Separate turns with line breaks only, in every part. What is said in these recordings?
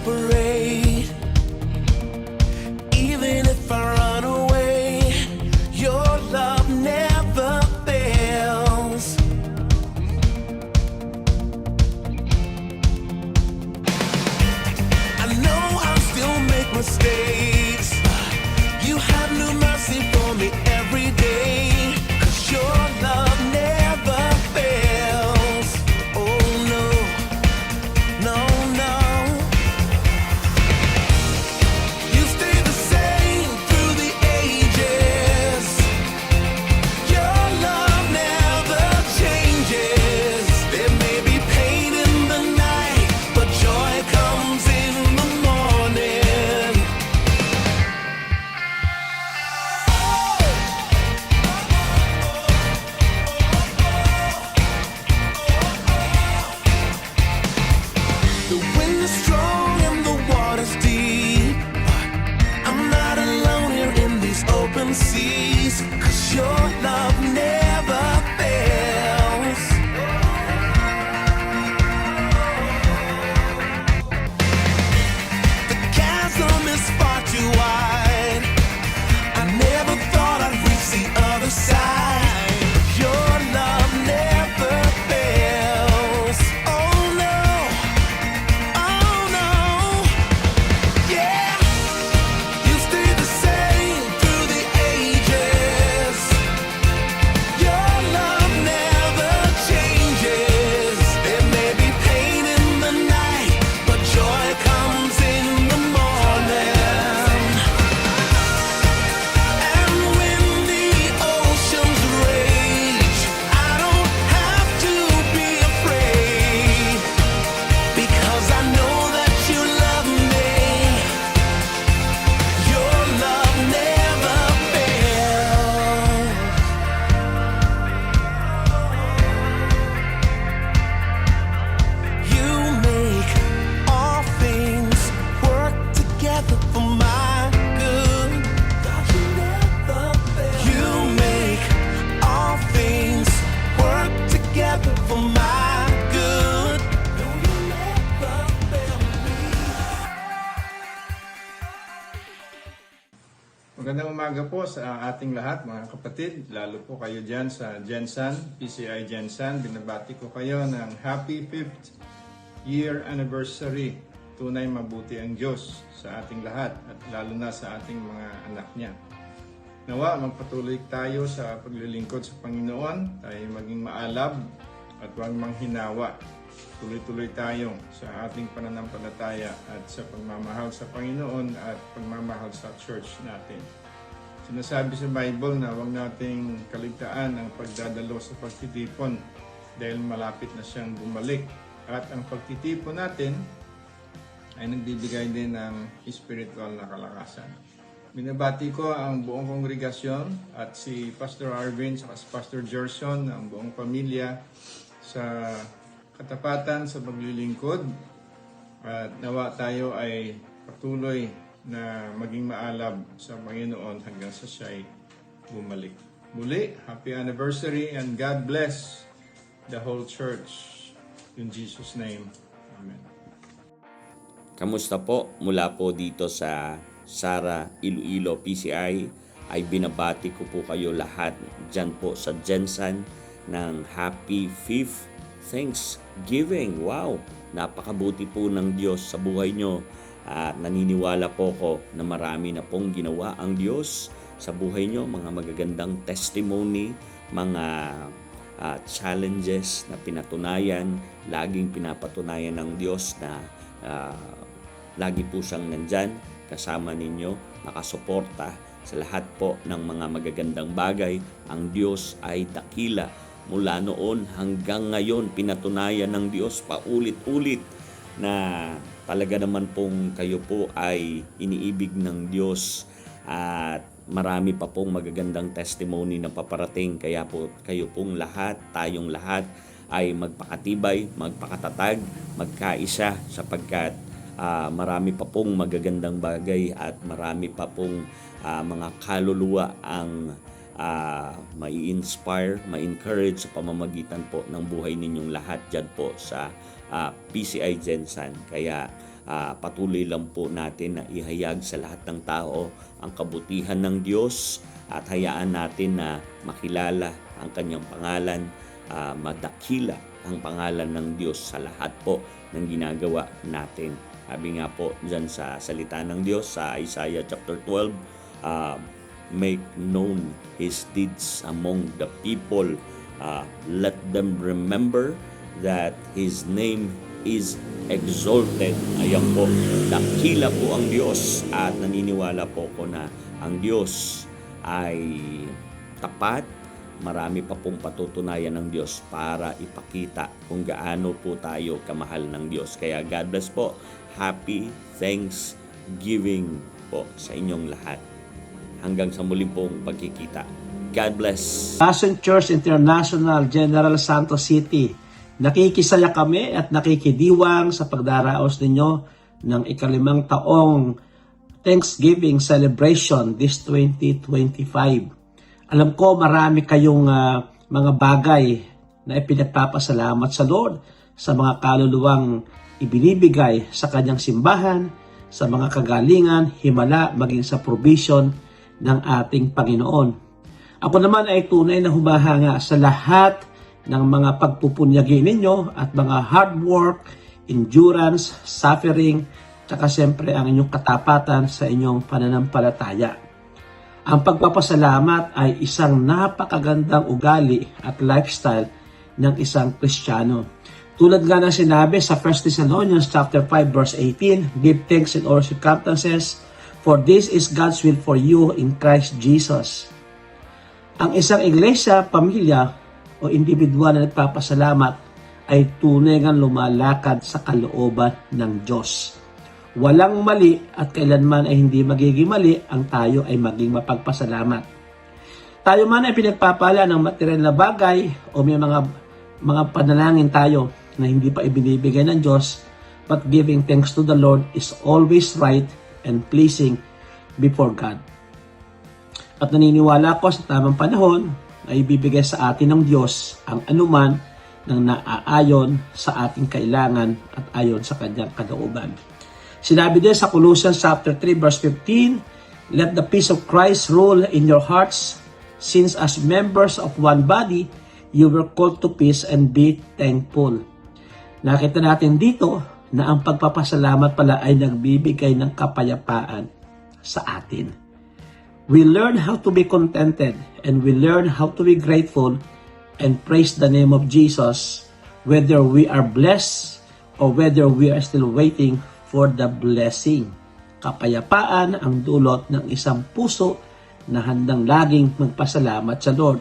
separate. Even if I run away, your love never fails. I know I'll still make mistakes. You have new mercy for me every day. 'Cause your love never fails. Oh no, no, no. You stay the same through the ages. Your love never changes. There may be pain in the night, but joy comes in the morning. The wind is strong and the water's deep. I'm not alone here in these open seas. 'Cause your love never fails. The chasm is far too wide. I never thought I'd reach the other side. Your love never fails. Oh no, oh no. Yeah, you stay the same through the ages. Your love never changes. There may be pain in the night, but joy comes in the morning. And when the oceans rage, I don't have to be afraid. Because I know that you love me. Your love never fails. You make all things work together for my good. God, you never fail. You make all things work together for my good. No, you never fail me.
Magandang umaga po sa ating lahat mga kapatid, lalo po kayo dyan sa Gensan, PCI Gensan. Binabati ko kayo ng happy 5th year anniversary. Tunay mabuti ang Diyos sa ating lahat at lalo na sa ating mga anak niya. Nawa, magpatuloy tayo sa paglilingkod sa Panginoon, tayo maging maalab at huwag manghinawa. Tuloy-tuloy tayo sa ating pananampalataya at sa pagmamahal sa Panginoon at pagmamahal sa church natin. Sinasabi sa Bible na huwag nating kaligtaan ang pagdadalo sa pagtitipon dahil malapit na siyang bumalik. At ang pagtitipon natin ay nagbibigay din ng spiritual na kalakasan. Binabati ko ang buong kongregasyon at si Pastor Arvin at si Pastor Gerson, ang buong pamilya sa katapatan sa paglilingkod. At nawa tayo ay patuloy na maging maalab sa Panginoon hanggang sa siya'y bumalik. Muli, happy anniversary and God bless the whole church. In Jesus' name, Amen.
Kamusta po? Mula po dito sa Sara, Iloilo, PCI ay binabati ko po kayo lahat dyan po sa Gensan ng Happy 5th Thanksgiving. Wow! Napakabuti po ng Diyos sa buhay nyo at naniniwala po ko na marami na pong ginawa ang Diyos sa buhay nyo, mga magagandang testimony, mga challenges na pinatunayan, laging pinapatunayan ng Diyos na lagi po siyang nandyan, kasama ninyo, nakasuporta sa lahat po ng mga magagandang bagay. Ang Diyos ay dakila. Mula noon hanggang ngayon, pinatunayan ng Diyos paulit-ulit na talaga naman pong kayo po ay iniibig ng Diyos at marami pa pong magagandang testimony na paparating. Kaya po kayo pong lahat, tayong lahat ay magpakatibay, magpakatatag, magkaisa sapagkat marami pa pong magagandang bagay at marami pa pong mga kaluluwa ang mai-inspire, ma-encourage sa pamamagitan po ng buhay ninyong lahat dyan po sa PCI Gensan. Kaya patuloy lang po natin na ihayag sa lahat ng tao ang kabutihan ng Diyos at hayaan natin na makilala ang kanyang pangalan, madakila ang pangalan ng Diyos sa lahat po ng ginagawa natin. Sabi nga po dyan sa salita ng Diyos sa Isaiah chapter 12, make known His deeds among the people. Let them remember that His name is exalted. Ayan po, dakila po ang Diyos at naniniwala po ko na ang Diyos ay tapat. Marami pa pong patutunayan ng Diyos para ipakita kung gaano po tayo kamahal ng Diyos. Kaya God bless po. Happy Thanksgiving po sa inyong lahat. Hanggang sa muling pong pagkikita. God bless.
Passion Church International, General Santos City. Nakikisaya kami at nakikidiwang sa pagdaraos ninyo ng ikalimang taong Thanksgiving celebration this 2025. Alam ko marami kayong mga bagay na ipinagpapasalamat sa Lord sa mga kaluluwang ibinibigay sa kanyang simbahan, sa mga kagalingan, himala, maging sa provision ng ating Panginoon. Ako naman ay tunay na humahanga sa lahat ng mga pagpupunyagi ninyo at mga hard work, endurance, suffering, tsaka siyempre ang inyong katapatan sa inyong pananampalataya. Ang pagpapasalamat ay isang napakagandang ugali at lifestyle ng isang Kristiyano. Tulad nga ng sinabi sa 1 Thessalonians chapter 5 verse 18, give thanks in all circumstances, for this is God's will for you in Christ Jesus. Ang isang iglesia, pamilya o individual na nagpapasalamat ay tunay ngang lumalakad sa kalooban ng Diyos. Walang mali at kailanman ay hindi magiging mali ang tayo ay maging mapagpasalamat. Tayo man ay pinagpapala ng material na bagay o may mga panalangin tayo na hindi pa ibinibigay ng Diyos, but giving thanks to the Lord is always right and pleasing before God. At naniniwala ko sa tamang panahon ay ibibigay sa atin ng Diyos ang anuman ng naaayon sa ating kailangan at ayon sa kanyang kalooban. Sinabi din sa Colossians chapter 3 verse 15, let the peace of Christ rule in your hearts, since as members of one body, you were called to peace and be thankful. Nakita natin dito na ang pagpapasalamat pala ay nagbibigay ng kapayapaan sa atin. We learn how to be contented and we learn how to be grateful and praise the name of Jesus, whether we are blessed or whether we are still waiting for the blessing. Kapayapaan ang dulot ng isang puso na handang laging magpasalamat sa Lord.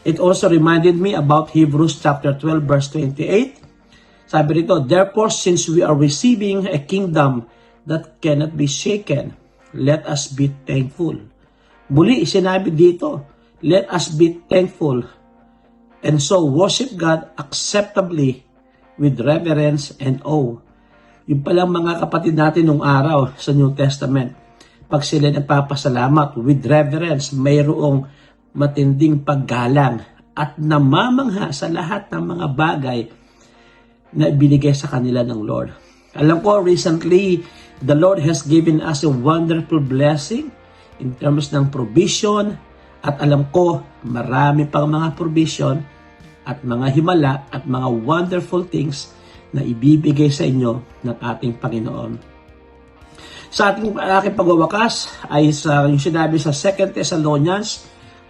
It also reminded me about Hebrews chapter 12 verse 28. Sabi rito, therefore since we are receiving a kingdom that cannot be shaken, let us be thankful. Muli sinabi dito, let us be thankful and so worship God acceptably with reverence and awe. Yung palang mga kapatid natin nung araw sa New Testament, pag sila nagpapasalamat with reverence, mayroong matinding paggalang at namamangha sa lahat ng mga bagay na ibinigay sa kanila ng Lord. Alam ko, recently, the Lord has given us a wonderful blessing in terms ng provision at alam ko, marami pang mga provision at mga himala at mga wonderful things na ibibigay sa inyo ng ating Panginoon. Sa ating pagwawakas ay yung sinabi sa 2 Thessalonians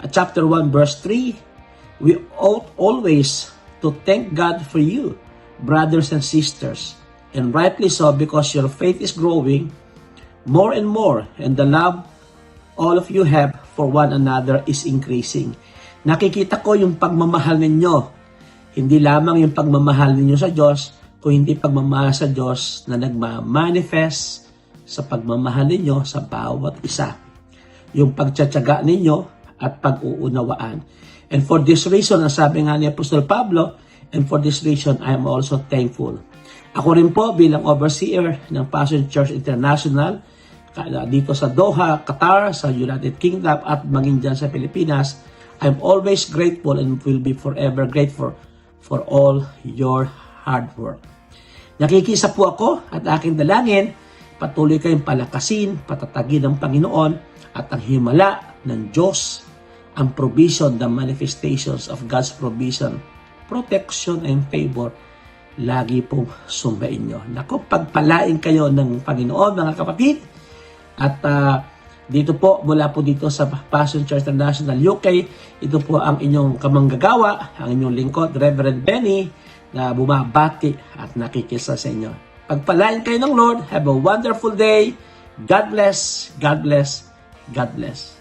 chapter 1 verse 3, we ought always to thank God for you, brothers and sisters, and rightly so because your faith is growing more and more and the love all of you have for one another is increasing. Nakikita ko yung pagmamahal ninyo, hindi lamang yung pagmamahal ninyo sa Diyos, kung hindi pagmamahal sa Diyos na nagmamanifest sa pagmamahal ninyo sa bawat isa. Yung pagtsatsaga ninyo at pag-uunawaan. And for this reason, ang sabi nga ni Apostol Pablo, and for this reason, I am also thankful. Ako rin po bilang overseer ng Passion Church International, dito sa Doha, Qatar, sa United Kingdom at maging dyan sa Pilipinas, I'm always grateful and will be forever grateful for all your hard work. Nakikisa po ako at aking dalangin, patuloy kayong palakasin, patatagin ng Panginoon at ang himala ng Diyos, ang provision, the manifestations of God's provision, protection and favor, lagi pong sumbain nyo. Naku, pagpalain kayo ng Panginoon, mga kapatid. At dito po, mula po dito sa Passion Church International UK, ito po ang inyong kamanggagawa, ang inyong lingkod, Reverend Benny, na bumabati at nakikisa sa inyo. Pagpalain kayo ng Lord. Have a wonderful day. God bless. God bless. God bless.